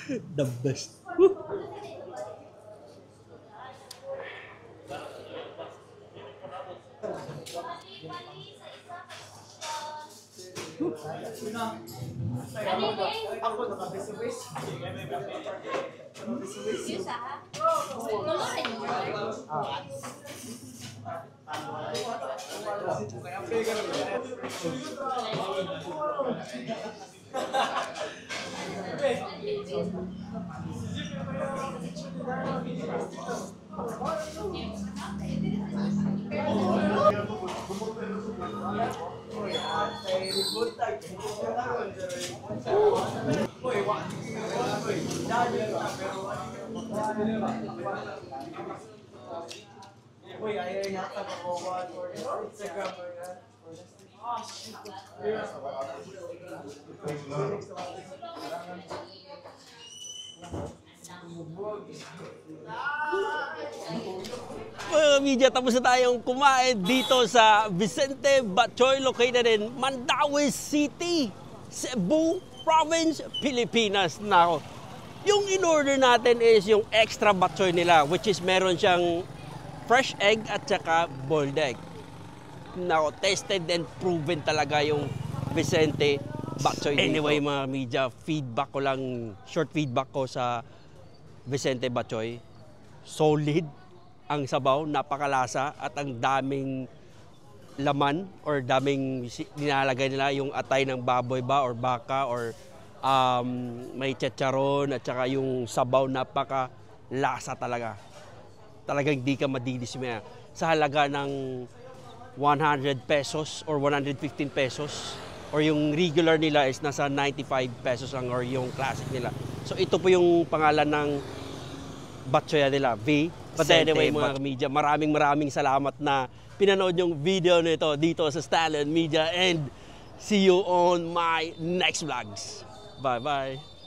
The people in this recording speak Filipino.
The best. Mga media, tapos na tayong kumain dito sa Vicente Batchoy, located in Mandaue City, Cebu Province, Pilipinas. Nako, yung in-order natin is yung extra batchoy nila, which is meron siyang fresh egg at saka boiled egg. Nako, tested and proven talaga yung Vicente Batchoy dito. Anyway mga media, feedback ko lang, short feedback ko sa Vicente Batchoy. Solid ang sabaw, napakalasa at ang daming laman or daming nilalagay nila, yung atay ng baboy ba or baka or may chicharon at saka yung sabaw, napakalasa talaga. Talagang di ka madidismaya. Sa halaga ng 100 pesos or 115 pesos or yung regular nila is nasa 95 pesos lang or yung classic nila. So ito po yung pangalan ng batchoy nila, V. But anyway mga media, maraming salamat na pinanood yung video nito dito sa Stallion Media, and see you on my next vlogs. Bye bye.